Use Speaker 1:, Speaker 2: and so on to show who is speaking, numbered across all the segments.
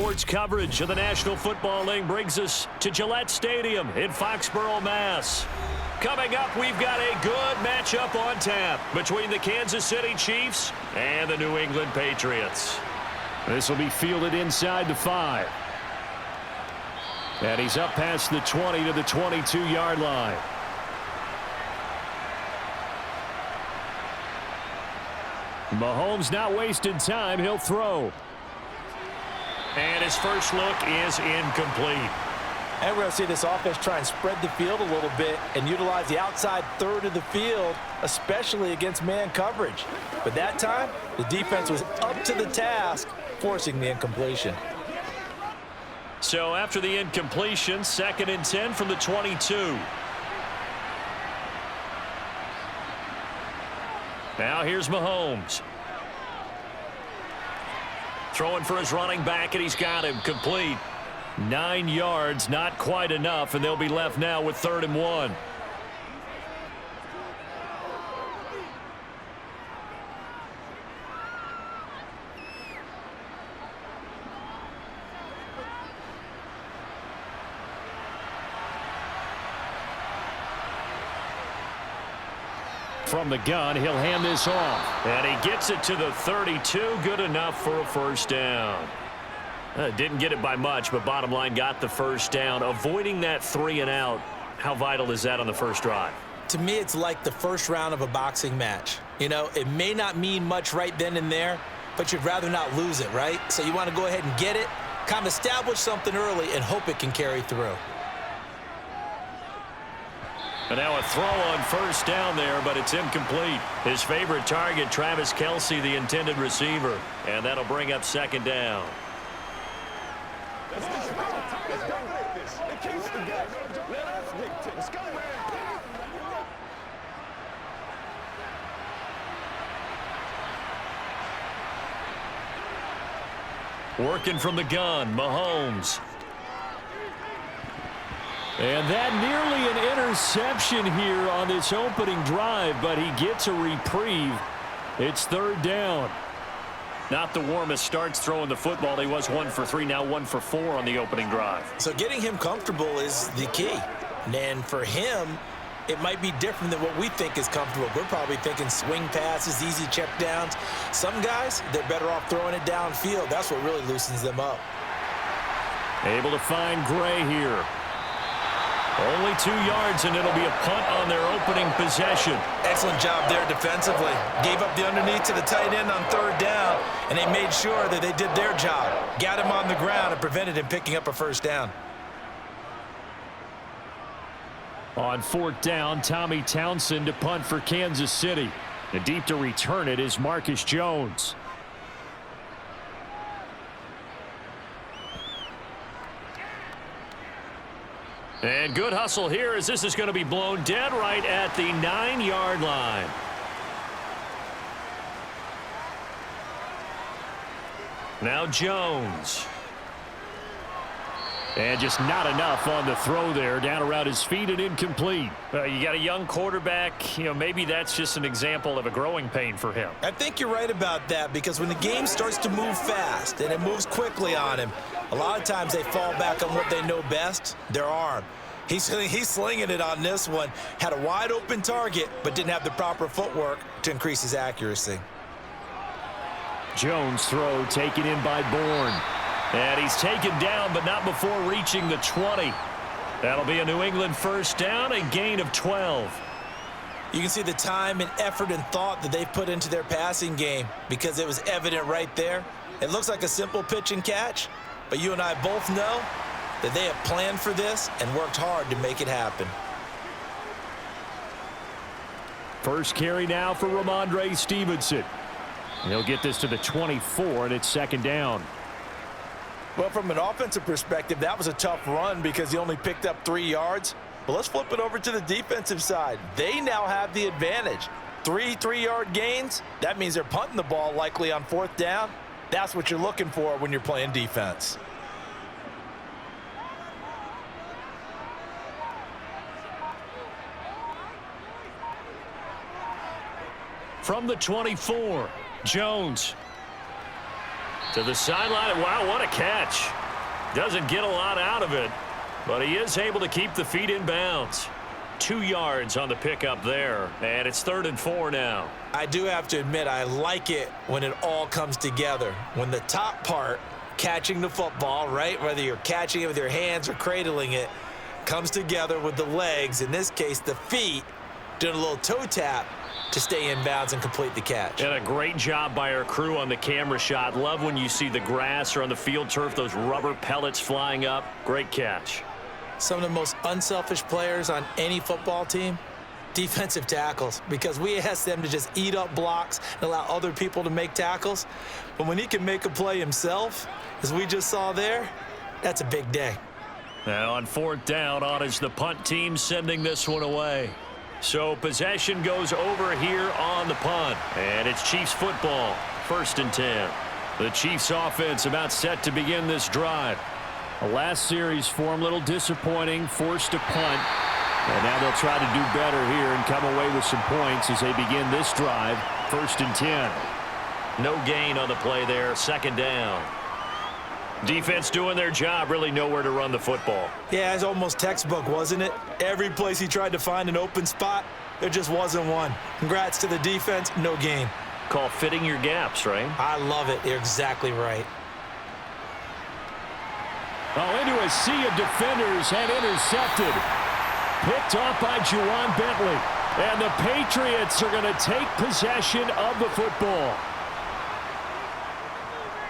Speaker 1: Sports coverage of the National Football League brings us to Gillette Stadium in Foxborough, Mass. Coming up, we've got a good matchup on tap between the Kansas City Chiefs and the New England Patriots. This will be fielded inside the 5. And he's up past the 20 to the 22-yard line. Mahomes not wasting time. He'll throw. And his first look is incomplete.
Speaker 2: And we're going to see this offense try and spread the field a little bit and utilize the outside third of the field, especially against man coverage. But that time, the defense was up to the task, forcing the incompletion.
Speaker 1: So after the incompletion, 2nd and 10 from the 22. Now here's Mahomes. Throwing for his running back, and he's got him complete. 9 yards, not quite enough, and they'll be left now with 3rd and 1. From the gun, he'll hand this off. And he gets it to the 32. Good enough for a first down. Didn't get it by much, but bottom line got the first down. Avoiding that 3 and out, how vital is that on the first drive?
Speaker 2: To me, it's like the first round of a boxing match. You know, it may not mean much right then and there, but you'd rather not lose it, right? So you want to go ahead and get it, kind of establish something early, and hope it can carry through.
Speaker 1: And now a throw on first down there, but it's incomplete. His favorite target, Travis Kelce, the intended receiver. And that'll bring up 2nd down. Working from the gun, Mahomes. And that nearly an interception here on this opening drive, but he gets a reprieve. It's 3rd down. Not the warmest starts throwing the football. He was 1 for 3, now 1 for 4 on the opening drive.
Speaker 2: So getting him comfortable is the key. And for him, it might be different than what we think is comfortable. We're probably thinking swing passes, easy check downs. Some guys, they're better off throwing it downfield. That's what really loosens them up.
Speaker 1: Able to find Gray here. Only 2 yards, and it'll be a punt on their opening possession.
Speaker 2: Excellent job there defensively. Gave up the underneath to the tight end on 3rd down, and they made sure that they did their job. Got him on the ground and prevented him picking up a first down.
Speaker 1: On 4th down, Tommy Townsend to punt for Kansas City. And deep to return it is Marcus Jones. And good hustle here as this is going to be blown dead right at the 9-yard line. Now Jones. And just not enough on the throw there. Down around his feet and incomplete. You got a young quarterback. You know, maybe that's just an example of a growing pain for him.
Speaker 2: I think you're right about that, because when the game starts to move fast and it moves quickly on him, a lot of times they fall back on what they know best, their arm. He's slinging it on this one. Had a wide open target, but didn't have the proper footwork to increase his accuracy.
Speaker 1: Jones' throw taken in by Bourne. And he's taken down, but not before reaching the 20. That'll be a New England first down, a gain of 12.
Speaker 2: You can see the time and effort and thought that they've put into their passing game, because it was evident right there. It looks like a simple pitch and catch, but you and I both know that they have planned for this and worked hard to make it happen.
Speaker 1: First carry now for Ramondre Stevenson. He'll get this to the 24, and it's 2nd down.
Speaker 2: Well, from an offensive perspective, that was a tough run because he only picked up 3 yards. But let's flip it over to the defensive side. They now have the advantage. 3 3-yard gains, that means they're punting the ball likely on 4th down. That's what you're looking for when you're playing defense.
Speaker 1: From the 24, Jones. To the sideline. Wow, what a catch. Doesn't get a lot out of it, but he is able to keep the feet in bounds. 2 yards on the pickup there, and it's 3rd and 4 now.
Speaker 2: I do have to admit, I like it when it all comes together. When the top part, catching the football, right, whether you're catching it with your hands or cradling it, comes together with the legs, in this case the feet, doing a little toe tap to stay in bounds and complete the catch.
Speaker 1: And a great job by our crew on the camera shot. Love when you see the grass or on the field turf, those rubber pellets flying up. Great catch.
Speaker 2: Some of the most unselfish players on any football team, defensive tackles, because we ask them to just eat up blocks and allow other people to make tackles. But when he can make a play himself, as we just saw there, that's a big day.
Speaker 1: Now on 4th down, on is the punt team sending this one away. So possession goes over here on the punt. And it's Chiefs football, 1st and 10. The Chiefs offense about set to begin this drive. The last series for him, a little disappointing, forced to punt. And now they'll try to do better here and come away with some points as they begin this drive, 1st and 10. No gain on the play there, 2nd down. Defense doing their job, really nowhere to run the football.
Speaker 2: Yeah, it's almost textbook, wasn't it? Every place he tried to find an open spot, there just wasn't one. Congrats to the defense, no gain.
Speaker 1: Call fitting your gaps, right?
Speaker 2: I love it. You're exactly right.
Speaker 1: Oh, into a sea of defenders and intercepted. Picked off by Juwan Bentley. And the Patriots are going to take possession of the football.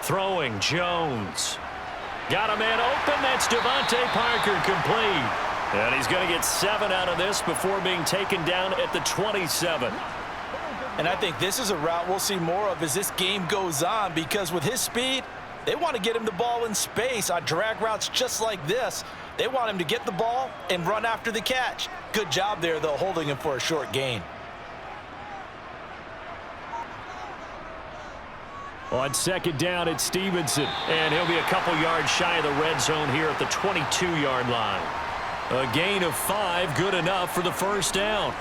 Speaker 1: Throwing Jones. Got a man open. That's Devontae Parker complete. And he's going to get 7 out of this before being taken down at the 27.
Speaker 2: And I think this is a route we'll see more of as this game goes on, because with his speed, they want to get him the ball in space on drag routes just like this. They want him to get the ball and run after the catch. Good job there, though, holding him for a short gain.
Speaker 1: On 2nd down, it's Stevenson. And he'll be a couple yards shy of the red zone here at the 22-yard line. A gain of 5, good enough for the 1st down.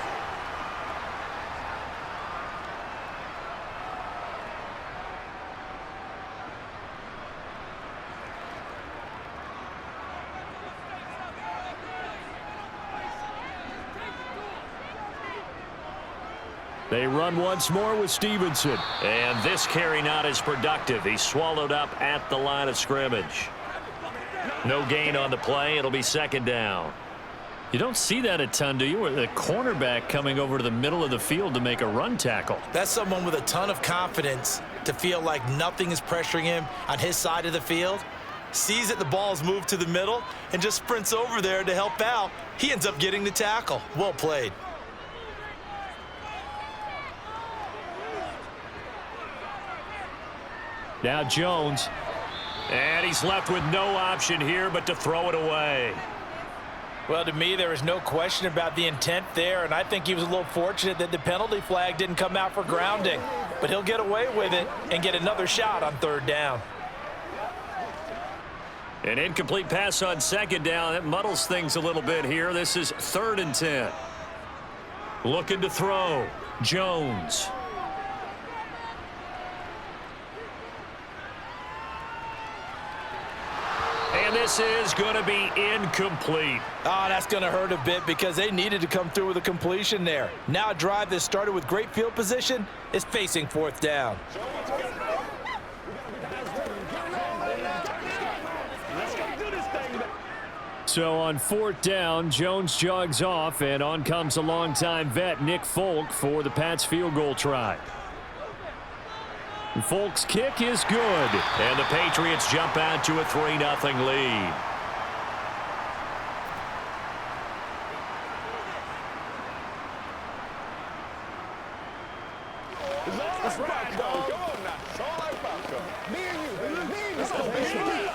Speaker 1: They run once more with Stevenson. And this carry not as productive. He's swallowed up at the line of scrimmage. No gain on the play. It'll be 2nd down. You don't see that a ton, do you? Where the cornerback coming over to the middle of the field to make a run tackle.
Speaker 2: That's someone with a ton of confidence to feel like nothing is pressuring him on his side of the field. Sees that the ball's moved to the middle and just sprints over there to help out. He ends up getting the tackle. Well played.
Speaker 1: Now Jones. And he's left with no option here but to throw it away.
Speaker 2: Well, to me, there is no question about the intent there, and I think he was a little fortunate that the penalty flag didn't come out for grounding. But he'll get away with it and get another shot on 3rd down.
Speaker 1: An incomplete pass on 2nd down. That muddles things a little bit here. This is 3rd and 10. Looking to throw. Jones. And this is going to be incomplete.
Speaker 2: Oh, that's going to hurt a bit because they needed to come through with a completion there. Now a drive that started with great field position is facing 4th down.
Speaker 1: So on 4th down, Jones jogs off, and on comes a longtime vet, Nick Folk, for the Pats field goal try. And Folk's kick is good, and the Patriots jump out to a 3-0 lead.
Speaker 3: That's right, dog. Come on now. It's all about me and you. Let's go.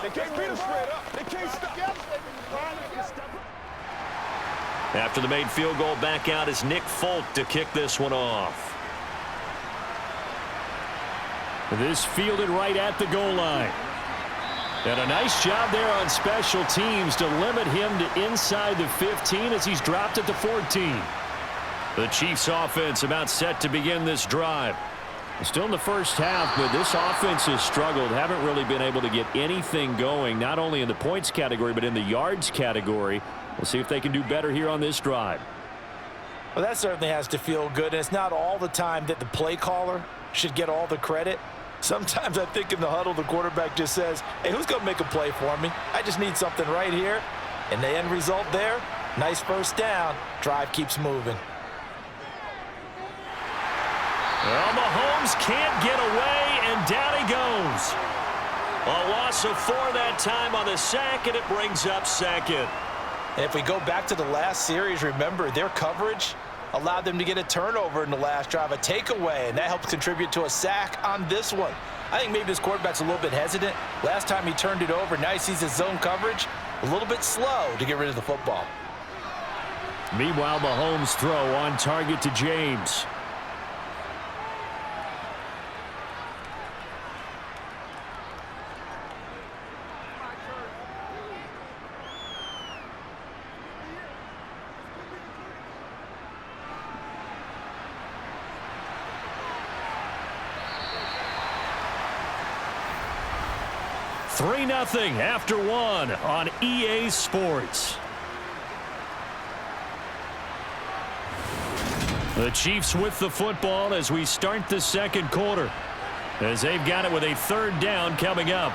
Speaker 3: They can't beat us straight up. They can't stop.
Speaker 1: After the made field goal, back out is Nick Folk to kick this one off. This fielded right at the goal line. And a nice job there on special teams to limit him to inside the 15 as he's dropped at the 14. The Chiefs offense about set to begin this drive. Still in the first half, but this offense has struggled. Haven't really been able to get anything going, not only in the points category, but in the yards category. We'll see if they can do better here on this drive.
Speaker 2: Well, that certainly has to feel good, and it's not all the time that the play caller should get all the credit. Sometimes I think in the huddle, the quarterback just says, hey, who's going to make a play for me? I just need something right here. And the end result there, nice first down. Drive keeps moving.
Speaker 1: Well, Mahomes can't get away, and down he goes. A loss of 4 that time on the sack, and it brings up second.
Speaker 2: And if we go back to the last series, remember, their coverage allowed them to get a turnover in the last drive, a takeaway, and that helps contribute to a sack on this one. I think maybe this quarterback's a little bit hesitant. Last time he turned it over, now he sees his zone coverage a little bit slow to get rid of the football.
Speaker 1: Meanwhile, Mahomes' throw on target to James. Three 3-0 after 1 on EA Sports. The Chiefs with the football as we start the second quarter, as they've got it with a third down coming up.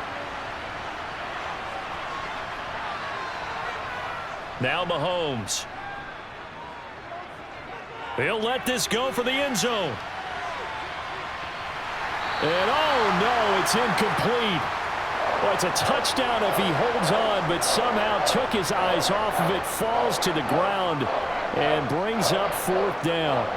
Speaker 1: Now Mahomes. He'll let this go for the end zone. And oh no, it's incomplete. Well, it's a touchdown if he holds on, but somehow took his eyes off of it, falls to the ground, and brings up fourth down.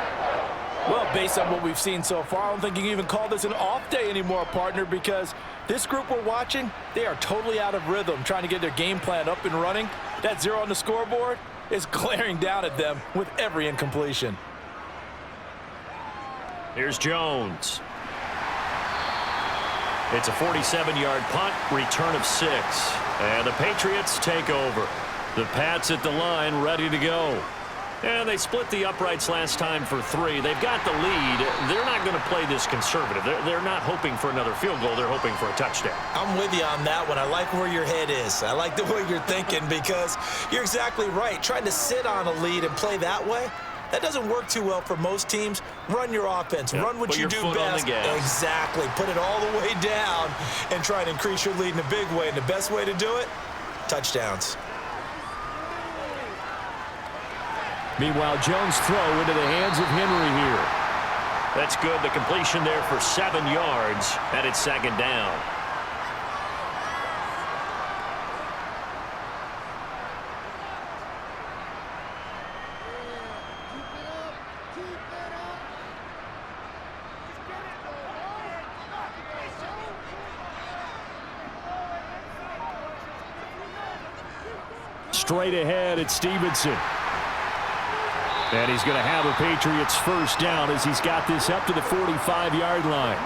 Speaker 2: Well, based on what we've seen so far, I don't think you can even call this an off day anymore, partner, because this group we're watching, they are totally out of rhythm, trying to get their game plan up and running. That 0 on the scoreboard is glaring down at them with every incompletion.
Speaker 1: Here's Jones. It's a 47-yard punt, return of 6. And the Patriots take over. The Pats at the line, ready to go. And they split the uprights last time for 3. They've got the lead. They're not going to play this conservative. They're not hoping for another field goal. They're hoping for a touchdown.
Speaker 2: I'm with you on that one. I like where your head is. I like the way you're thinking because you're exactly right. Trying to sit on a lead and play that way, that doesn't work too well for most teams. Run your offense.
Speaker 1: Yep.
Speaker 2: Run what you do best. Exactly. Put it all the way down and try and increase your lead in a big way. And the best way to do it, touchdowns.
Speaker 1: Meanwhile, Jones' throw into the hands of Henry here. That's good. The completion there for 7 yards, and it's second down. Straight ahead, it's Stevenson. And he's going to have a Patriots first down as he's got this up to the 45-yard line.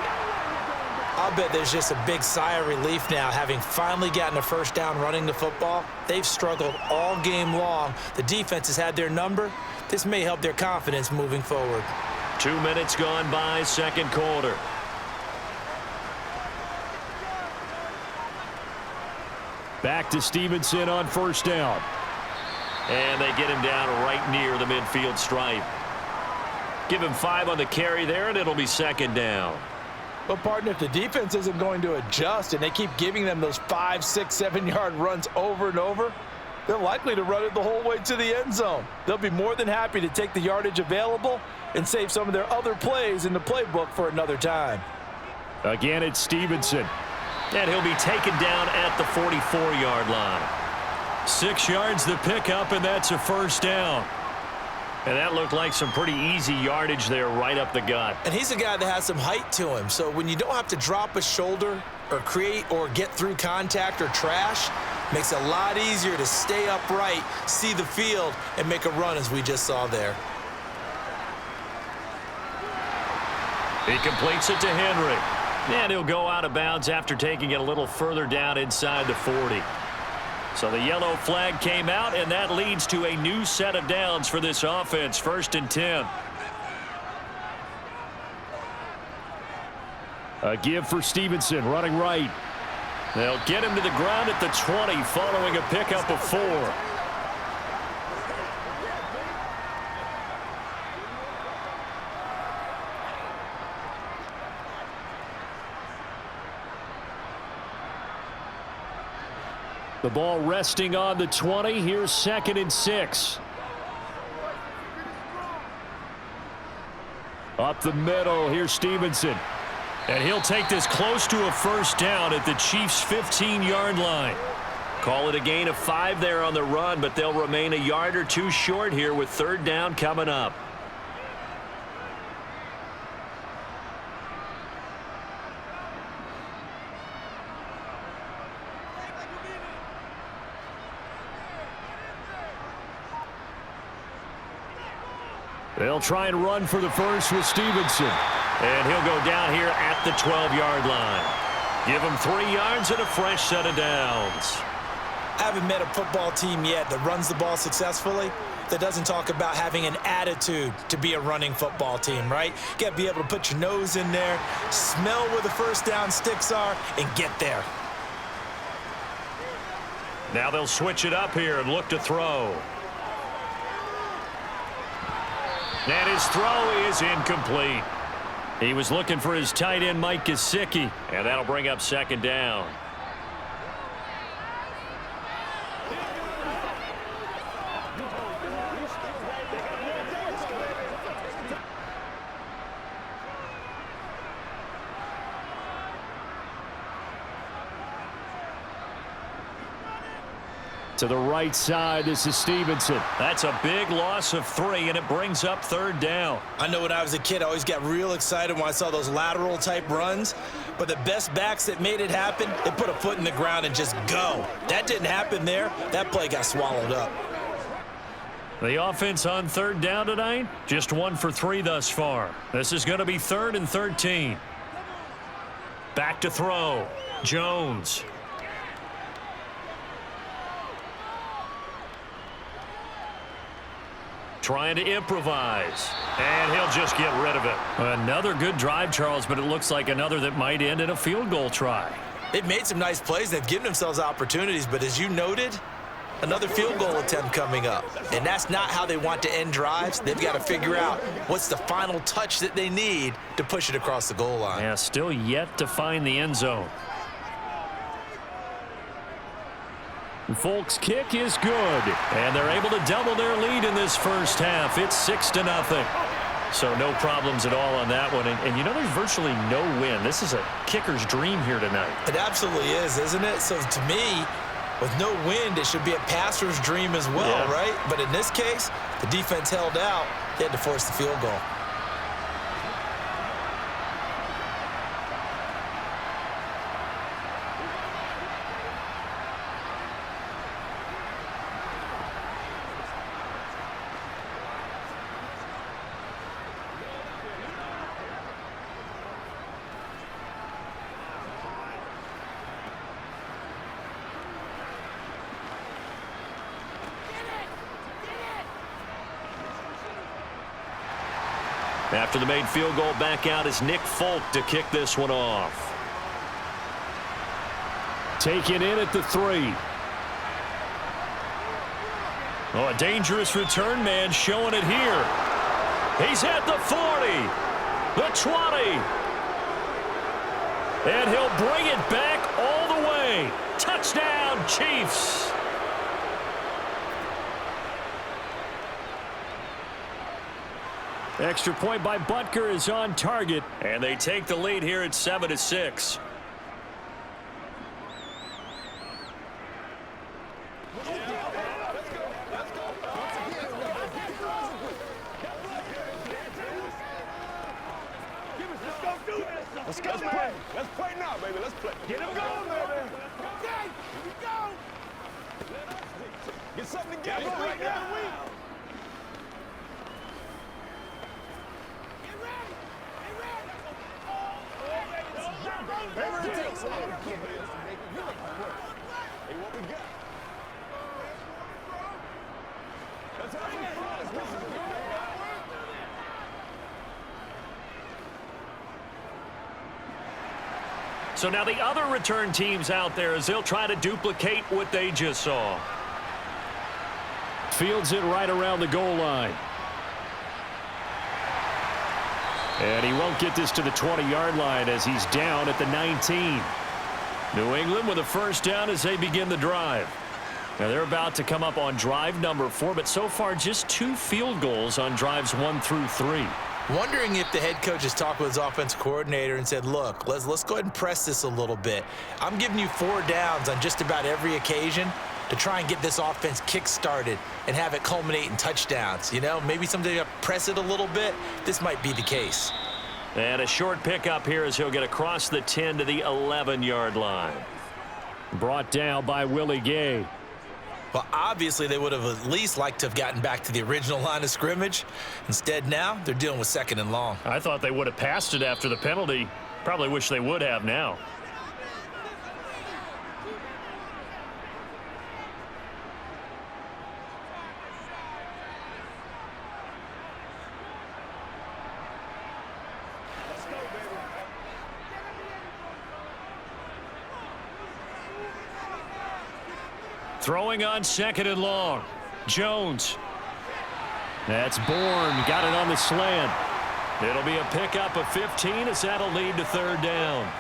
Speaker 2: I'll bet there's just a big sigh of relief now, having finally gotten a first down running the football. They've struggled all game long. The defense has had their number. This may help their confidence moving forward.
Speaker 1: 2 minutes gone by, second quarter. Back to Stevenson on first down. And they get him down right near the midfield stripe. Give him 5 on the carry there, and it'll be second down.
Speaker 2: Well, partner, if the defense isn't going to adjust and they keep giving them those 5, 6, 7-yard runs over and over, they're likely to run it the whole way to the end zone. They'll be more than happy to take the yardage available and save some of their other plays in the playbook for another time.
Speaker 1: Again, it's Stevenson. And he'll be taken down at the 44-yard line. 6 yards the pickup, and that's a first down. And that looked like some pretty easy yardage there right up the gut.
Speaker 2: And he's a guy that has some height to him. So when you don't have to drop a shoulder or create or get through contact or trash, makes it a lot easier to stay upright, see the field, and make a run as we just saw there.
Speaker 1: He completes it to Henry. And he'll go out of bounds after taking it a little further down inside the 40. So the yellow flag came out, and that leads to a new set of downs for this offense. 1st and 10. A give for Stevenson, running right. They'll get him to the ground at the 20 following a pickup of 4. The ball resting on the 20. Here's 2nd and 6. Up the middle, here's Stevenson. And he'll take this close to a first down at the Chiefs' 15-yard line. Call it a gain of 5 there on the run, but they'll remain a yard or 2 short here with 3rd down coming up. They'll try and run for the first with Stevenson. And he'll go down here at the 12-yard line. Give him 3 yards and a fresh set of downs.
Speaker 2: I haven't met a football team yet that runs the ball successfully that doesn't talk about having an attitude to be a running football team, right? You got to be able to put your nose in there, smell where the first down sticks are, and get there.
Speaker 1: Now they'll switch it up here and look to throw. And his throw is incomplete. He was looking for his tight end, Mike Gesicki, and that'll bring up 2nd down. To the right side, this is Stevenson. That's a big loss of 3, and it brings up 3rd down.
Speaker 2: I know when I was a kid, I always got real excited when I saw those lateral-type runs. But the best backs that made it happen, they put a foot in the ground and just go. That didn't happen there. That play got swallowed up.
Speaker 1: The offense on 3rd down tonight, just 1 for 3 thus far. This is going to be 3rd and 13. Back to throw. Jones. Trying to improvise, and he'll just get rid of it. Another good drive, Charles, but it looks like another that might end in a field goal try.
Speaker 2: They've made some nice plays. They've given themselves opportunities, but as you noted, another field goal attempt coming up. And that's not how they want to end drives. They've got to figure out what's the final touch that they need to push it across the goal line.
Speaker 1: Yeah, still yet to find the end zone. Folks' kick is good, and they're able to double their lead in this first half. It's 6-0. So no problems at all on that one. And you know, there's virtually no win. This is a kicker's dream here tonight.
Speaker 2: It absolutely is, isn't it? So to me, with no wind, it should be a passer's dream as well, right? But in this case, the defense held out. They had to force the field goal.
Speaker 1: After the made field goal, back out is Nick Folk to kick this one off. Taken in at the 3. Oh, a dangerous return man showing it here. He's at the 40, the 20. And he'll bring it back all the way. Touchdown, Chiefs. Extra point by Butker is on target, and they take the lead here at 7-6.
Speaker 3: Let's play. Let's play now, baby. Let's play. Get him going, baby. Okay, here we go. Get something together right now. Whatever it takes. Hey, what we got? That's how we
Speaker 1: So now the other return teams out there as they'll try to duplicate what they just saw. Fields it right around the goal line. And he won't get this to the 20-yard line as he's down at the 19. New England with a first down as they begin the drive. Now they're about to come up on drive number 4, but so far just 2 field goals on drives 1 through 3.
Speaker 2: Wondering if the head coach has talked with his offensive coordinator and said, look, let's go ahead and press this a little bit. I'm giving you 4 downs on just about every occasion to try and get this offense kick-started and have it culminate in touchdowns. You know, maybe someday press it a little bit. This might be the case.
Speaker 1: And a short pickup here as he'll get across the 10 to the 11-yard line. Brought down by Willie Gay.
Speaker 2: Well, obviously, they would have at least liked to have gotten back to the original line of scrimmage. Instead, now, they're dealing with 2nd and long.
Speaker 1: I thought they would have passed it after the penalty. Probably wish they would have now. Throwing on 2nd and long. Jones. That's Bourne. Got it on the slant. It'll be a pickup of 15 as that'll lead to 3rd down.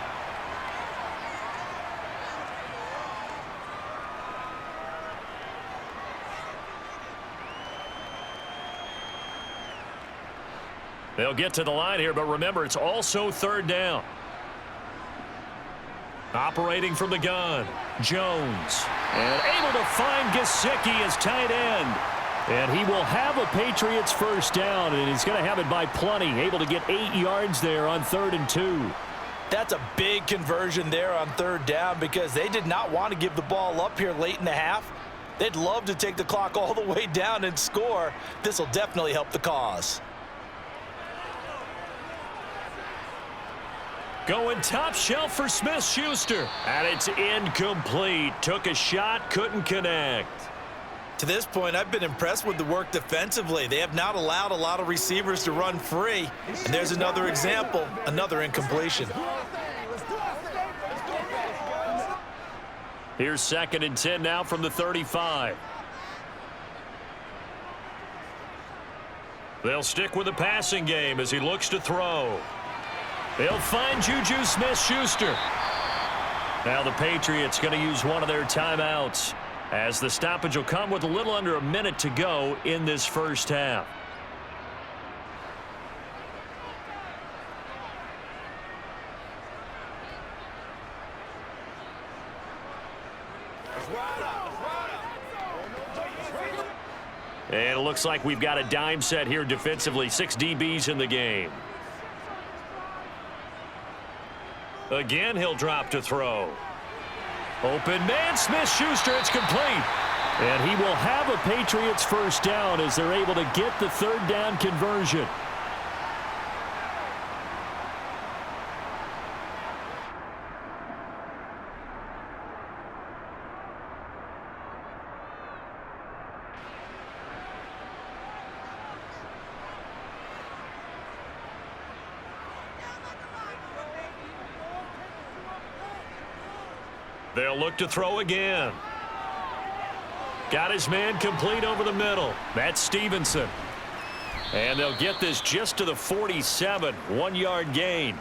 Speaker 1: They'll get to the line here, but remember, it's also 3rd down. Operating from the gun, Jones. And able to find Gesicki as tight end. And he will have a Patriots first down, and he's going to have it by plenty. Able to get 8 yards there on 3rd and 2.
Speaker 2: That's a big conversion there on 3rd down because they did not want to give the ball up here late in the half. They'd love to take the clock all the way down and score. This will definitely help the cause.
Speaker 1: Going top shelf for Smith-Schuster. And it's incomplete. Took a shot, couldn't connect.
Speaker 2: To this point, I've been impressed with the work defensively. They have not allowed a lot of receivers to run free. And there's another example, another incompletion.
Speaker 1: Here's 2nd and 10 now from the 35. They'll stick with the passing game as he looks to throw. They'll find Juju Smith-Schuster. Now the Patriots going to use one of their timeouts as the stoppage will come with a little under a minute to go in this first half. And it looks like we've got a dime set here defensively. 6 DBs in the game. Again, he'll drop to throw. Open man, Smith-Schuster, it's complete. And he will have a Patriots first down as they're able to get the 3rd down conversion. They'll look to throw again. Got his man complete over the middle. That's Stevenson. And they'll get this just to the 47. 1-yard gain.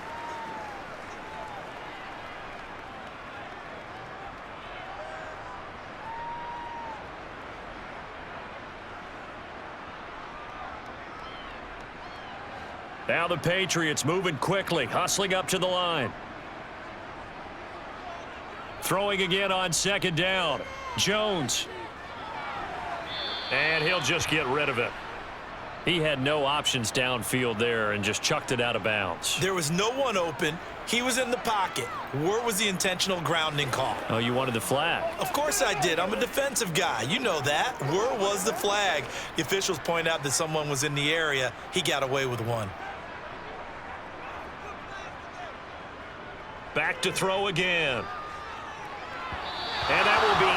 Speaker 1: Now the Patriots moving quickly, hustling up to the line. Throwing again on 2nd down. Jones. And he'll just get rid of it. He had no options downfield there and just chucked it out of bounds.
Speaker 2: There was no one open. He was in the pocket. Where was the intentional grounding call?
Speaker 1: Oh, you wanted the flag?
Speaker 2: Of course I did. I'm a defensive guy. You know that. Where was the flag? The officials point out that someone was in the area. He got away with one.
Speaker 1: Back to throw again. And that will be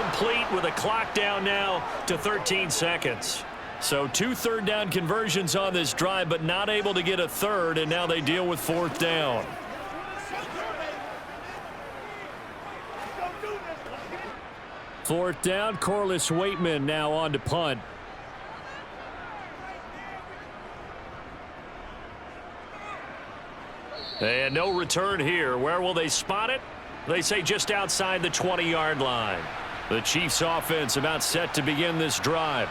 Speaker 1: incomplete with a clock down now to 13 seconds. So 2 3rd down conversions on this drive, but not able to get a 3rd, and now they deal with 4th down. Fourth down, Corliss Waitman now on to punt. And no return here. Where will they spot it? They say just outside the 20-yard line. The Chiefs offense about set to begin this drive.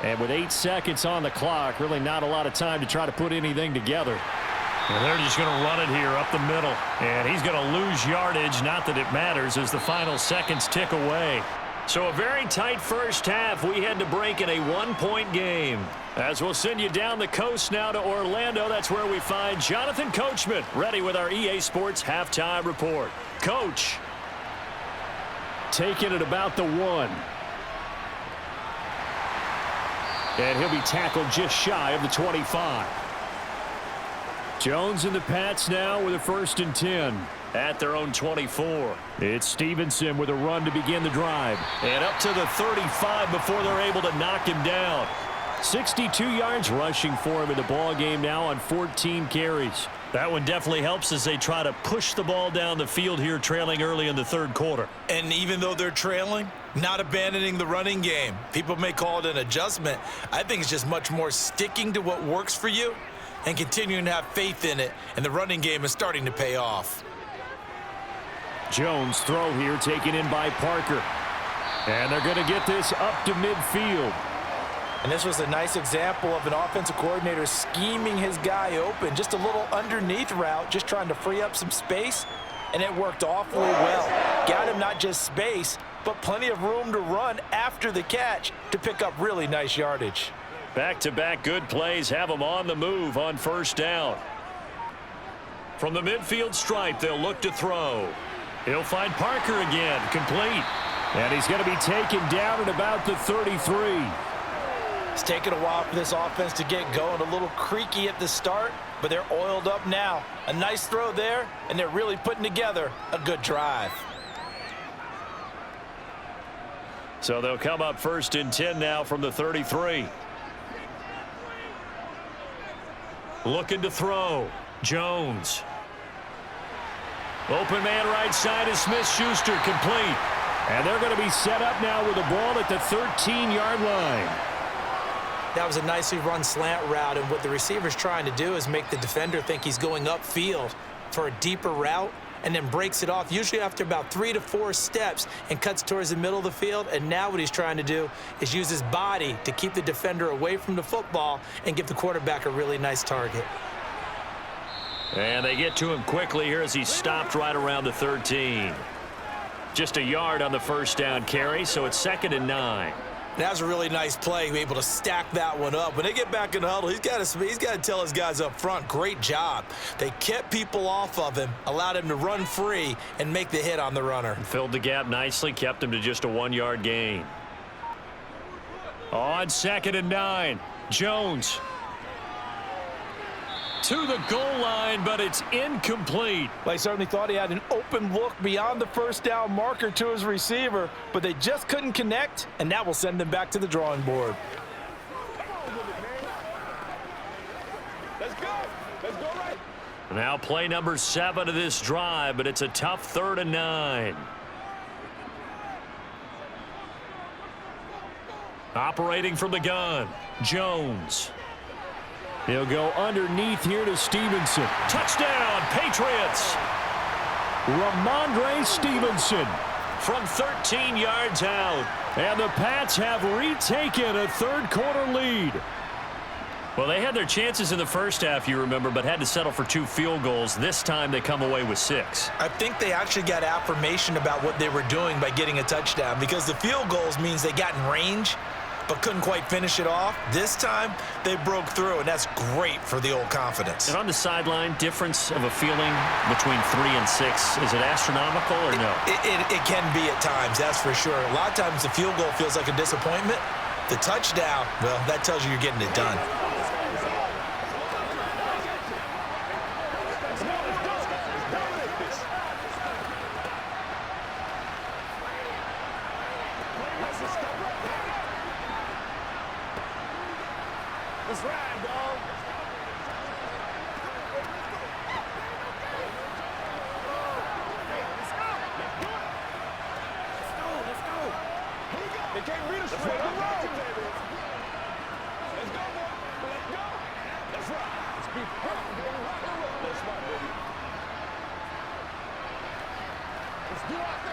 Speaker 1: And with 8 seconds on the clock, really not a lot of time to try to put anything together. And they're just going to run it here up the middle. And he's going to lose yardage, not that it matters, as the final seconds tick away. So a very tight first half. We had to break in a 1-point game. As we'll send you down the coast now to Orlando, that's where we find Jonathan Coachman, ready with our EA Sports halftime report. Coach. Taking it about the 1. And he'll be tackled just shy of the 25. Jones and the Pats now with a 1st and 10 at their own 24. It's Stevenson with a run to begin the drive. And up to the 35 before they're able to knock him down. 62 yards rushing for him in the ball game now on 14 carries. That one definitely helps as they try to push the ball down the field here, trailing early in the third quarter.
Speaker 2: And even though they're trailing, not abandoning the running game. People may call it an adjustment. I think it's just much more sticking to what works for you and continuing to have faith in it. And the running game is starting to pay off.
Speaker 1: Jones throw here taken in by Parker. And they're going to get this up to midfield.
Speaker 2: And this was a nice example of an offensive coordinator scheming his guy open. Just a little underneath route, just trying to free up some space. And it worked awfully well. Got him not just space, but plenty of room to run after the catch to pick up really nice yardage.
Speaker 1: Back-to-back good plays have them on the move on first down. From the midfield stripe, they'll look to throw. He'll find Parker again, complete. And he's going to be taken down at about the 33.
Speaker 2: It's taken a while for this offense to get going. A little creaky at the start, but they're oiled up now. A nice throw there, and they're really putting together a good drive.
Speaker 1: So they'll come up 1st and 10 now from the 33. Looking to throw. Jones. Open man right side is Smith-Schuster, complete. And they're going to be set up now with the ball at the 13-yard line.
Speaker 4: That was a nicely run slant route, and what the receiver's trying to do is make the defender think he's going upfield for a deeper route and then breaks it off, usually after about 3 to 4 steps, and cuts towards the middle of the field. And now what he's trying to do is use his body to keep the defender away from the football and give the quarterback a really nice target.
Speaker 1: And they get to him quickly here as he's stopped right around the 13. Just a yard on the first down carry, so it's 2nd and 9.
Speaker 2: That was a really nice play, able to stack that one up. When they get back in the huddle, he's got to tell his guys up front, great job. They kept people off of him, allowed him to run free and make the hit on the runner.
Speaker 1: Filled the gap nicely, kept him to just a 1-yard gain. On 2nd and 9, Jones. To the goal line, but it's incomplete.
Speaker 2: They certainly thought he had an open look beyond the first down marker to his receiver, but they just couldn't connect, and that will send them back to the drawing board.
Speaker 3: Let's go. Let's go right.
Speaker 1: Now play number 7 of this drive, but it's a tough 3rd and 9. Operating from the gun, Jones. He'll go underneath here to Stevenson. Touchdown, Patriots! Ramondre Stevenson from 13 yards out. And the Pats have retaken a third-quarter lead. Well, they had their chances in the first half, you remember, but had to settle for 2 field goals. This time they come away with 6.
Speaker 2: I think they actually got affirmation about what they were doing by getting a touchdown, because the field goals means they got in range but couldn't quite finish it off. This time, they broke through, and that's great for the old confidence.
Speaker 1: And on the sideline, difference of a feeling between 3 and 6, is it astronomical or no?
Speaker 2: It can be at times, that's for sure. A lot of times the field goal feels like a disappointment. The touchdown, well, that tells you you're getting it done.
Speaker 3: Let's ride, dog. Let's go. Let's go. can't beat us straight up. Let's go, boy. Let's go. That's right. Let's be perfect, baby. Rock and roll. That's right, baby. Let's do our thing.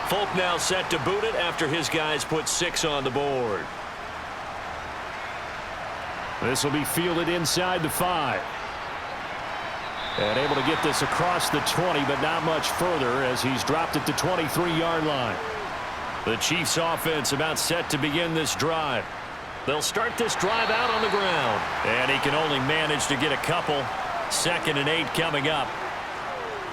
Speaker 1: Folk now set to boot it after his guys put 6 on the board.
Speaker 5: This will be fielded inside the 5. And able to get this across the 20, but not much further as he's dropped it to 23-yard line.
Speaker 1: The Chiefs offense about set to begin this drive. They'll start this drive out on the ground. And he can only manage to get a couple. 2nd and 8 coming up.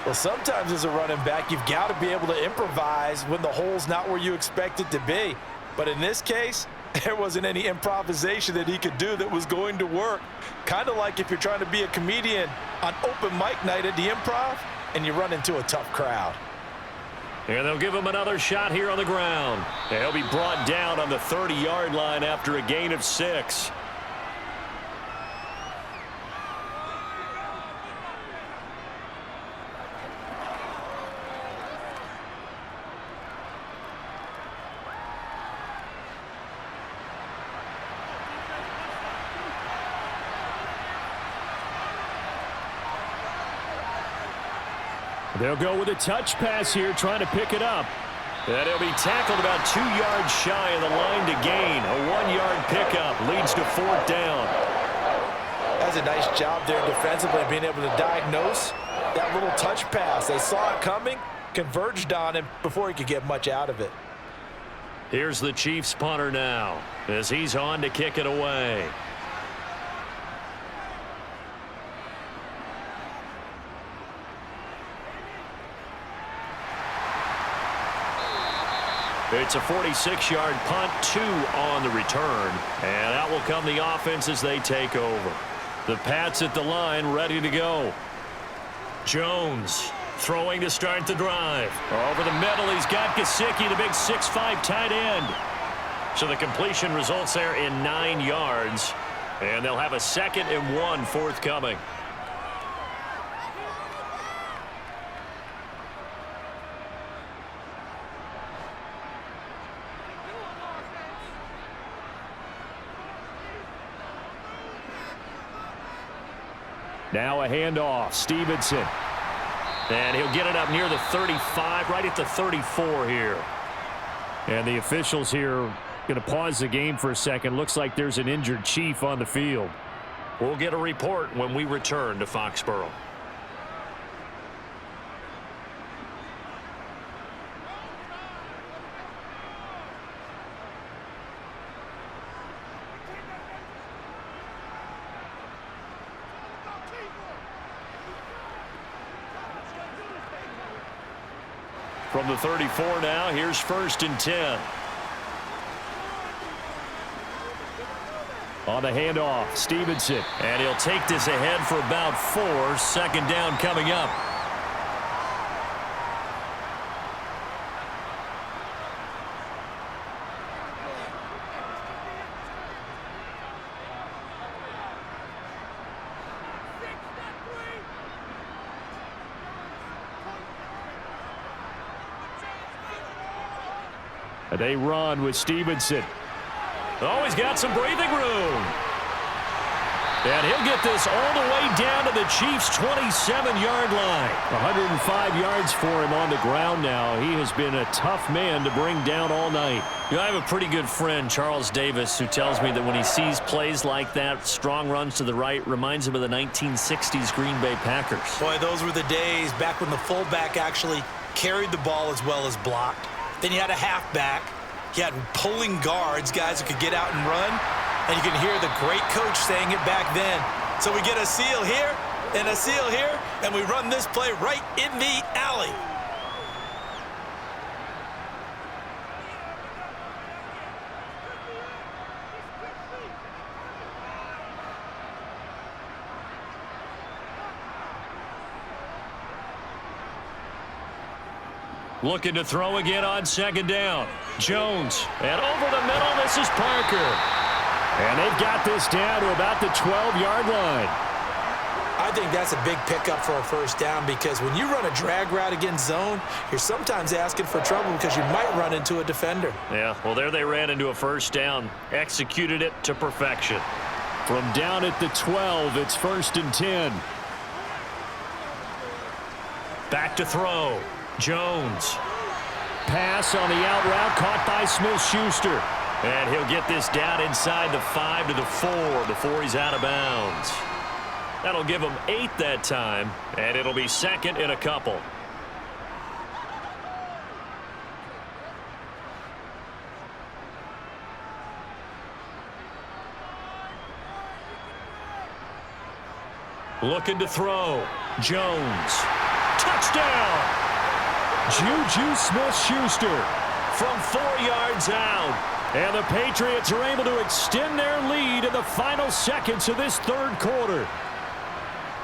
Speaker 2: Well, sometimes as a running back, you've got to be able to improvise when the hole's not where you expect it to be. But in this case, there wasn't any improvisation that he could do that was going to work. Kind of like if you're trying to be a comedian on open mic night at the Improv and you run into a tough crowd.
Speaker 1: And they'll give him another shot here on the ground. And he'll be brought down on the 30-yard line after a gain of 6.
Speaker 5: They'll go with a touch pass here, trying to pick it up.
Speaker 1: And he'll be tackled about 2 yards shy of the line to gain. A 1-yard pickup leads to 4th down.
Speaker 2: That's a nice job there defensively, being able to diagnose that little touch pass. They saw it coming, converged on him before he could get much out of it.
Speaker 1: Here's the Chiefs punter now as he's on to kick it away. It's a 46-yard punt, 2 on the return. And out will come the offense as they take over. The Pats at the line, ready to go. Jones throwing to start the drive. Over the middle, he's got Gesicki, the big 6'5" tight end. So the completion results there in 9 yards. And they'll have a 2nd and 1 forthcoming.
Speaker 5: Now a handoff. Stevenson.
Speaker 1: And he'll get it up near the 35, right at the 34 here.
Speaker 5: And the officials here going to pause the game for a second. Looks like there's an injured Chief on the field.
Speaker 1: We'll get a report when we return to Foxborough. From the 34 now, here's 1st and 10.
Speaker 5: On the handoff, Stevenson.
Speaker 1: And he'll take this ahead for about 4. 2nd down coming up.
Speaker 5: They run with Stevenson.
Speaker 1: Oh, he's got some breathing room. And he'll get this all the way down to the Chiefs' 27-yard line.
Speaker 5: 105 yards for him on the ground now. He has been a tough man to bring down all night.
Speaker 1: You know, I have a pretty good friend, Charles Davis, who tells me that when he sees plays like that, strong runs to the right, reminds him of the 1960s Green Bay Packers.
Speaker 4: Boy, those were the days back when the fullback actually carried the ball as well as blocked. Then you had a halfback. You had pulling guards, guys who could get out and run. And you can hear the great coach saying it back then. So we get a seal here and a seal here, and we run this play right in the alley.
Speaker 1: Looking to throw again on 2nd down. Jones. And over the middle, this is Parker.
Speaker 5: And they've got this down to about the 12-yard line.
Speaker 4: I I think that's a big pickup for a first down because when you run a drag route against zone, you're sometimes asking for trouble because you might run into a defender.
Speaker 1: Yeah, well, there they ran into a first down, executed it to perfection.
Speaker 5: From down at the 12, it's 1st and 10.
Speaker 1: Back to throw. Jones.
Speaker 5: Pass on the out route caught by Smith-Schuster.
Speaker 1: And he'll get this down inside the 5 to the 4 before he's out of bounds. That'll give him 8 that time, and it'll be 2nd and a couple. Looking to throw. Jones. Touchdown!
Speaker 5: Juju Smith-Schuster
Speaker 1: From 4 yards out.
Speaker 5: And the Patriots are able to extend their lead in the final seconds of this third quarter.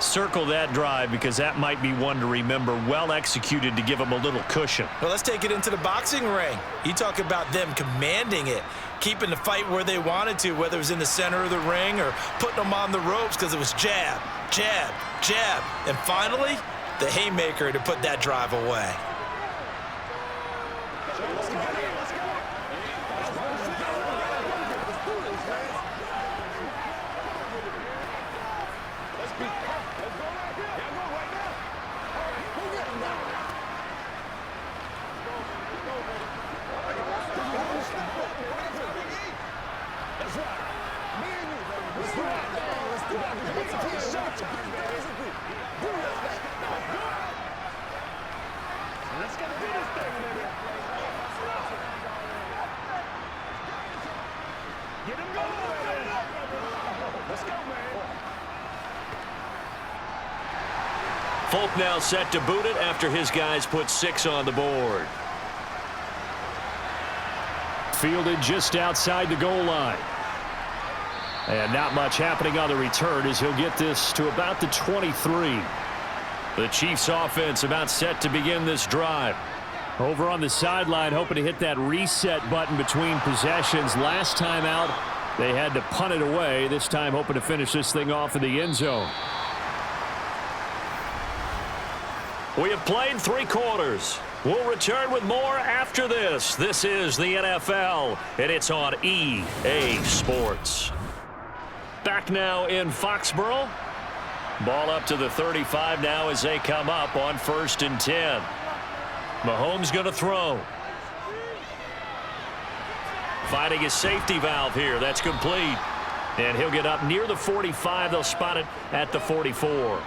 Speaker 1: Circle that drive because that might be one to remember. Well executed to give them a little cushion.
Speaker 2: Well, let's take it into the boxing ring. You talk about them commanding it, keeping the fight where they wanted to, whether it was in the center of the ring or putting them on the ropes because it was jab, jab, jab. And finally, the haymaker to put that drive away.
Speaker 1: Folk now set to boot it after his guys put 6 on the board.
Speaker 5: Fielded just outside the goal line. And not much happening on the return as he'll get this to about the 23.
Speaker 1: The Chiefs offense about set to begin this drive.
Speaker 5: Over on the sideline, hoping to hit that reset button between possessions. Last time out, they had to punt it away. This time hoping to finish this thing off in the end zone.
Speaker 1: We have played 3 quarters. We'll return with more after this. This is the NFL, and it's on EA Sports. Back now in Foxborough. Ball up to the 35 now as they come up on 1st and 10. Mahomes going to throw. Finding his safety valve here. That's complete. And he'll get up near the 45. They'll spot it at the 44.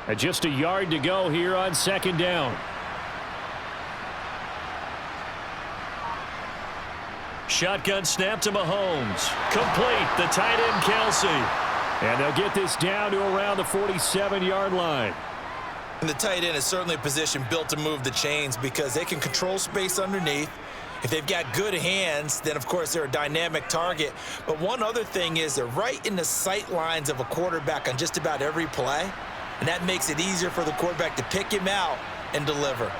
Speaker 5: And just a yard to go here on 2nd down.
Speaker 1: Shotgun snap to Mahomes. Complete. The tight end, Kelsey.
Speaker 5: And they'll get this down to around the 47-yard line.
Speaker 2: And the tight end is certainly a position built to move the chains because they can control space underneath. If they've got good hands, then, of course, they're a dynamic target. But one other thing is they're right in the sight lines of a quarterback on just about every play. And that makes it easier for the quarterback to pick him out and deliver.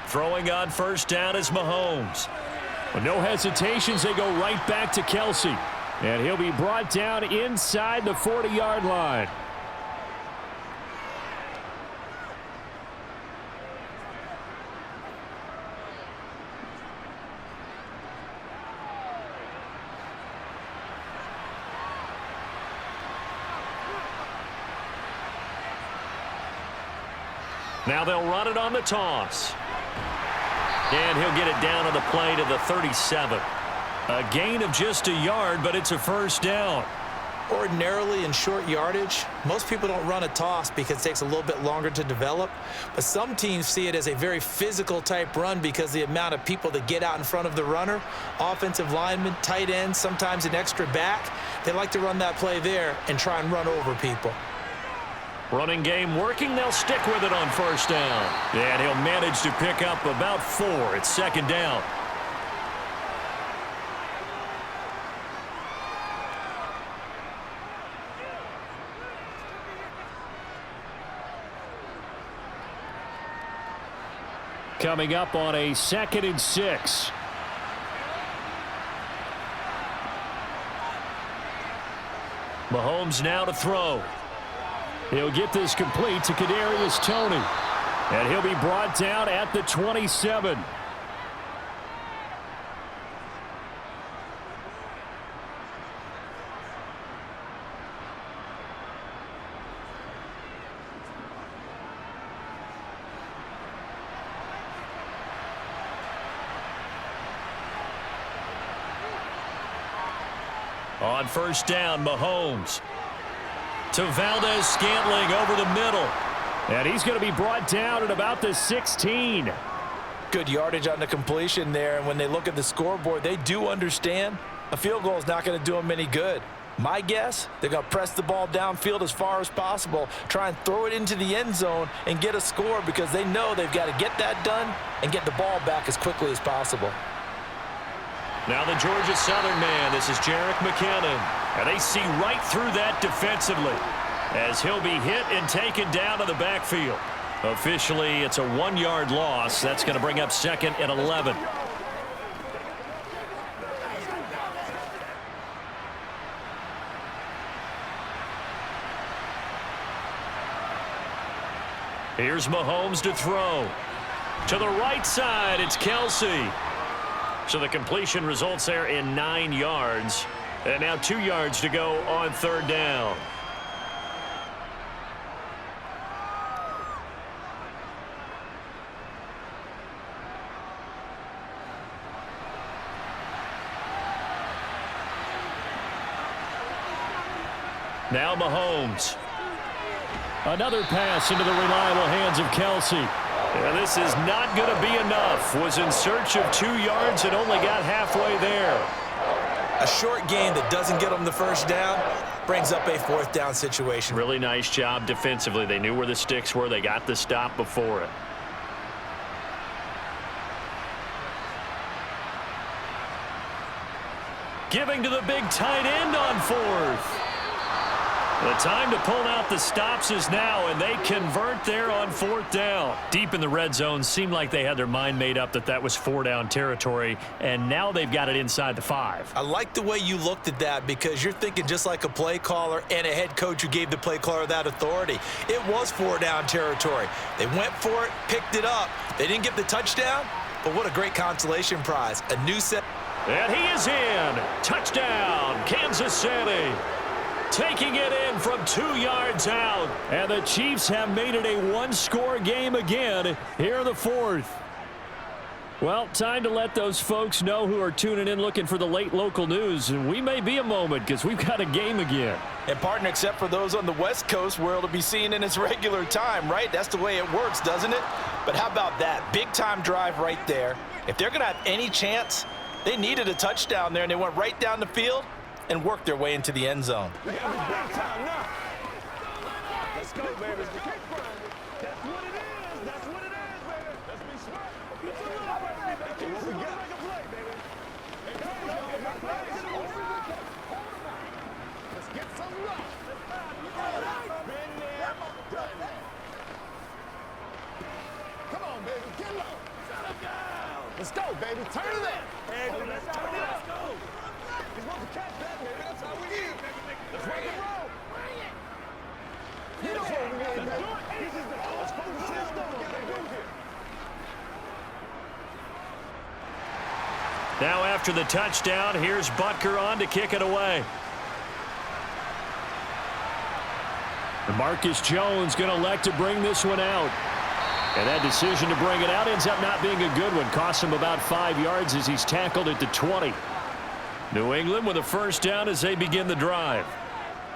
Speaker 1: Throwing on 1st down is Mahomes.
Speaker 5: With no hesitations, they go right back to Kelsey. And he'll be brought down inside the 40-yard line.
Speaker 1: Now they'll run it on the toss. And he'll get it down on the play to the 37. A gain of just a yard, but it's a 1st down.
Speaker 4: Ordinarily in short yardage, most people don't run a toss because it takes a little bit longer to develop. But some teams see it as a very physical type run because the amount of people that get out in front of the runner, offensive linemen, tight ends, sometimes an extra back, they like to run that play there and try and run over people.
Speaker 1: Running game working. They'll stick with it on 1st down. And he'll manage to pick up about 4. It's 2nd down.
Speaker 5: Coming up on a 2nd and 6.
Speaker 1: Mahomes now to throw.
Speaker 5: He'll get this complete to Kadarius Toney. And he'll be brought down at the 27.
Speaker 1: On 1st down, Mahomes to Valdez-Scantling over the middle.
Speaker 5: And he's going to be brought down at about the 16.
Speaker 2: Good yardage on the completion there, and when they look at the scoreboard, they do understand a field goal is not going to do them any good. My guess, they're going to press the ball downfield as far as possible, try and throw it into the end zone and get a score because they know they've got to get that done and get the ball back as quickly as possible.
Speaker 1: Now the Georgia Southern man, this is Jerick McKinnon. And they see right through that defensively as he'll be hit and taken down to the backfield. Officially, it's a 1-yard loss. That's going to bring up 2nd and 11. Here's Mahomes to throw. To the right side, it's Kelsey. So the completion results there in 9 yards. And now 2 yards to go on 3rd down. Now Mahomes.
Speaker 5: Another pass into the reliable hands of Kelsey.
Speaker 1: And this is not going to be enough. Was in search of 2 yards and only got halfway there.
Speaker 2: A short gain that doesn't get them the 1st down brings up a 4th down situation.
Speaker 1: Really nice job defensively. They knew where the sticks were. They got the stop before it. Giving to the big tight end on 4th. The time to pull out the stops is now, and they convert there on 4th down. Deep in the red zone, seemed like they had their mind made up that that was 4-down territory, and now they've got it inside the 5.
Speaker 2: I like the way you looked at that because you're thinking just like a play caller and a head coach who gave the play caller that authority. It was 4-down territory. They went for it, picked it up. They didn't get the touchdown, but what a great consolation prize. A new set.
Speaker 1: And he is in. Touchdown, Kansas City. Taking it in from 2 yards out.
Speaker 5: And the Chiefs have made it a 1-score game again here in the 4th. Well, time to let those folks know who are tuning in looking for the late local news. And we may be a moment because we've got a game again.
Speaker 2: And partner, except for those on the West Coast where it'll be seen in its regular time, right? That's the way it works, doesn't it? But how about that? Big-time drive right there. If they're going to have any chance, they needed a touchdown there, and they went right down the field and worked their way into the end zone.
Speaker 3: We got big time now. Let's go, baby. That's what it is. That's what it is, baby. Let's be smart. What we got? Let's get some luck. Been there, done that. Come on, baby. Get low. Shut him down. Let's go, baby. Turn it in. Let's turn it. Let's go. He's supposed to catch that, baby. That's how we eat. Let's rock and roll. Bring it. You know what we need, baby. Let's go to the system. We gotta do here.
Speaker 1: Now after the touchdown, here's Butker on to kick it away.
Speaker 5: And Marcus Jones going to elect to bring this one out. And that decision to bring it out ends up not being a good one. Costs him about 5 yards as he's tackled at the 20. New England with a 1st down as they begin the drive.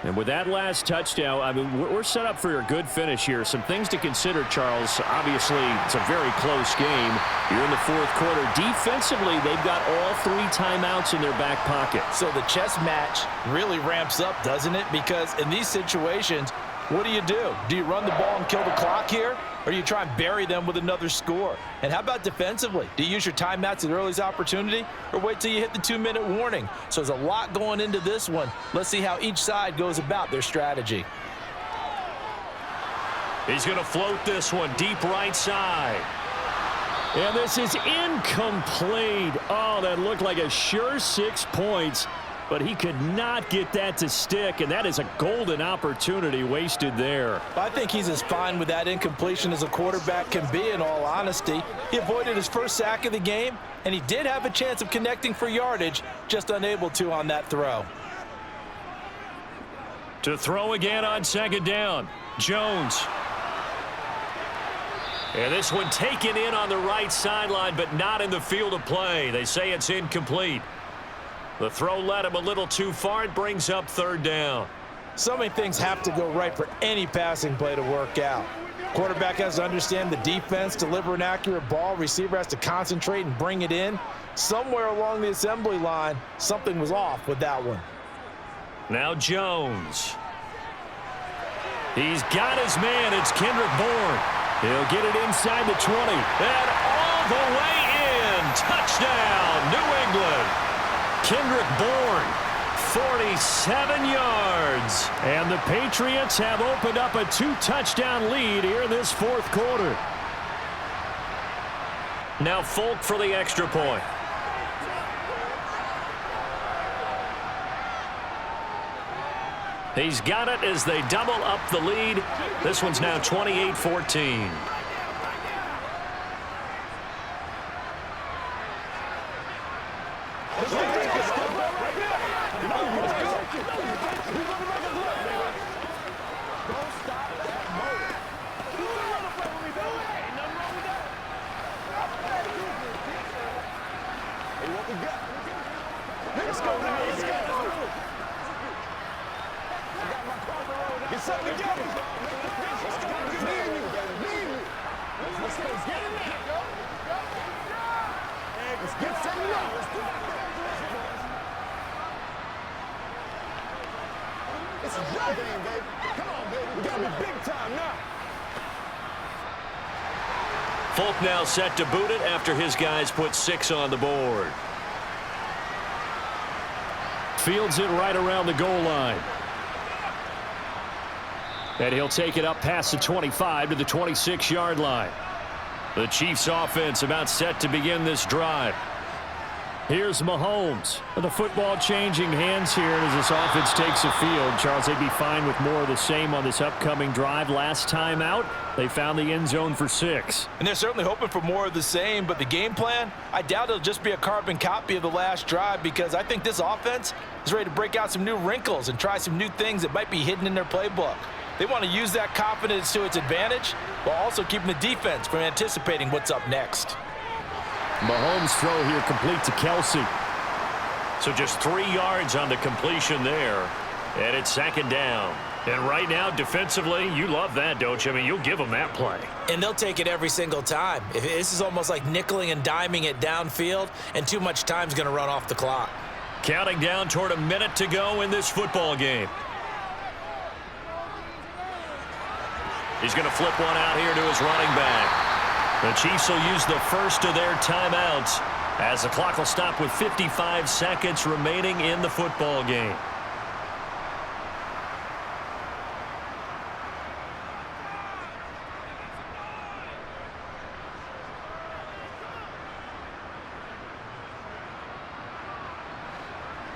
Speaker 5: And with that last touchdown, I mean, we're set up for a good finish here. Some things to consider, Charles. Obviously, it's a very close game. You're in the 4th quarter. Defensively, they've got all 3 timeouts in their back pocket.
Speaker 2: So the chess match really ramps up, doesn't it? Because in these situations, what do? Do you run the ball and kill the clock here? Or do you try and bury them with another score? And how about defensively? Do you use your timeouts at the earliest opportunity or wait till you hit the 2-minute warning? So there's a lot going into this one. Let's see how each side goes about their strategy.
Speaker 1: He's going to float this one deep right side.
Speaker 5: And this is incomplete. Oh, that looked like a sure 6 points, but he could not get that to stick, and that is a golden opportunity wasted there.
Speaker 2: I think he's as fine with that incompletion as a quarterback can be, in all honesty. He avoided his first sack of the game, and he did have a chance of connecting for yardage, just unable to on that throw.
Speaker 1: To throw again on second down, Jones. And this one taken in on the right sideline, but not in the field of play. They say it's incomplete. The throw led him a little too far. It brings up third down.
Speaker 2: So many things have to go right for any passing play to work out. Quarterback has to understand the defense, deliver an accurate ball. Receiver has to concentrate and bring it in. Somewhere along the assembly line, something was off with that one.
Speaker 1: Now Jones. He's got his man. It's Kendrick Bourne. He'll get it inside the 20. And all the way in. Touchdown, New England. Kendrick Bourne, 47 yards.
Speaker 5: And the Patriots have opened up a 2-touchdown lead here in this fourth quarter.
Speaker 1: Now Folk for the extra point. He's got it as they double up the lead. This one's now 28-14. Folk now set to boot it after his guys put 6 on the board.
Speaker 5: Fields it right around the goal line. And he'll take it up past the 25 to the 26-yard line. The Chiefs offense about set to begin this drive. Here's Mahomes. The football changing hands here as this offense takes the field. Charles, they'd be fine with more of the same on this upcoming drive. Last time out, they found the end zone for 6.
Speaker 2: And they're certainly hoping for more of the same, but the game plan, I doubt it'll just be a carbon copy of the last drive, because I think this offense is ready to break out some new wrinkles and try some new things that might be hidden in their playbook. They want to use that confidence to its advantage while also keeping the defense from anticipating what's up next.
Speaker 5: Mahomes' throw here complete to Kelsey.
Speaker 1: So just 3 yards on the completion there. And it's second down. And right now, defensively, you love that, don't you? I mean, you'll give them that play.
Speaker 4: And they'll take it every single time. This is almost like nickeling and diming it downfield, and too much time's going to run off the clock.
Speaker 1: Counting down toward a minute to go in this football game. He's going to flip one out here to his running back. The Chiefs will use the first of their timeouts as the clock will stop with 55 seconds remaining in the football game.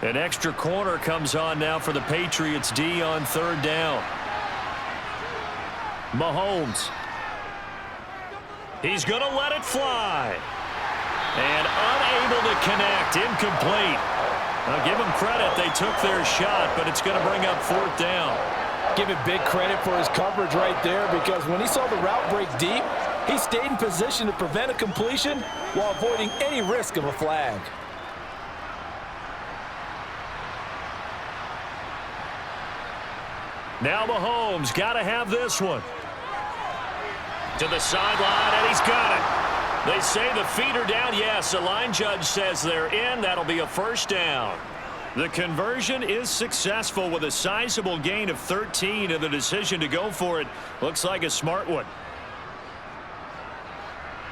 Speaker 1: An extra corner comes on now for the Patriots D on third down. Mahomes. He's going to let it fly. And unable to connect. Incomplete. Now give him credit. They took their shot, but it's going to bring up fourth down.
Speaker 2: Give it big credit for his coverage right there, because when he saw the route break deep, he stayed in position to prevent a completion while avoiding any risk of a flag.
Speaker 1: Now Mahomes got to have this one. To the sideline, and he's got it. They say the feet are down. Yes, the line judge says they're in. That'll be a first down. The conversion is successful with a sizable gain of 13, and the decision to go for it looks like a smart one.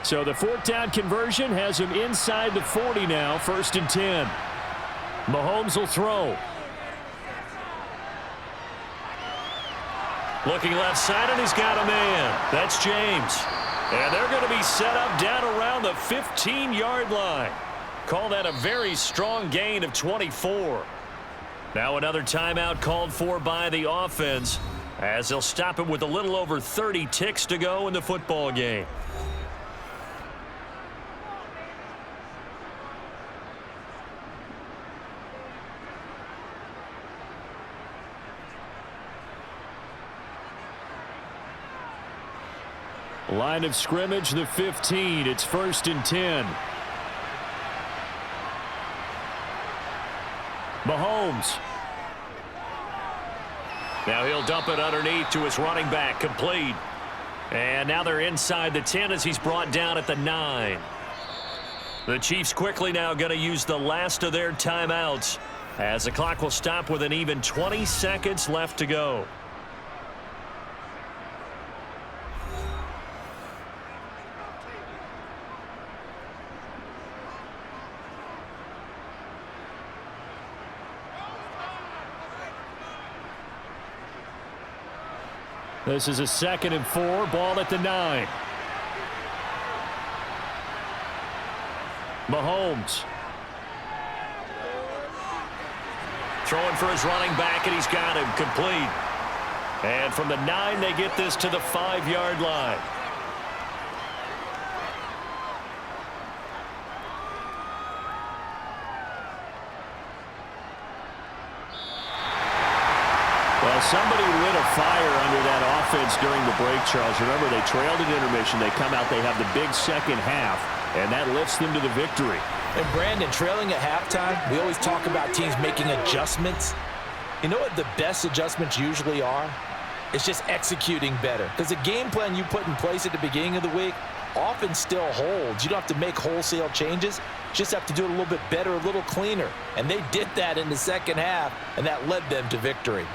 Speaker 5: So the fourth down conversion has him inside the 40 now, 1st and 10. Mahomes will throw.
Speaker 1: Looking left side, and he's got a man. That's James. And they're going to be set up down around the 15-yard line. Call that a very strong gain of 24. Now another timeout called for by the offense as they'll stop it with a little over 30 ticks to go in the football game.
Speaker 5: Line of scrimmage, the 15. It's 1st and 10. Mahomes.
Speaker 1: Now he'll dump it underneath to his running back, complete. And now they're inside the 10 as he's brought down at the 9. The Chiefs quickly now going to use the last of their timeouts as the clock will stop with an even 20 seconds left to go.
Speaker 5: This is a 2nd and 4. Ball at the 9. Mahomes.
Speaker 1: Throwing for his running back, and he's got him complete. And from the 9, they get this to the 5-yard line.
Speaker 5: Well, somebody lit a fire under that offense during the break, Charles. Remember, they trailed at intermission. They come out, they have the big second half, and that lifts them to the victory.
Speaker 4: And Brandon, trailing at halftime, we always talk about teams making adjustments. You know what the best adjustments usually are? It's just executing better. Because the game plan you put in place at the beginning of the week often still holds. You don't have to make wholesale changes. You just have to do it a little bit better, a little cleaner. And they did that in the second half, and that led them to victory.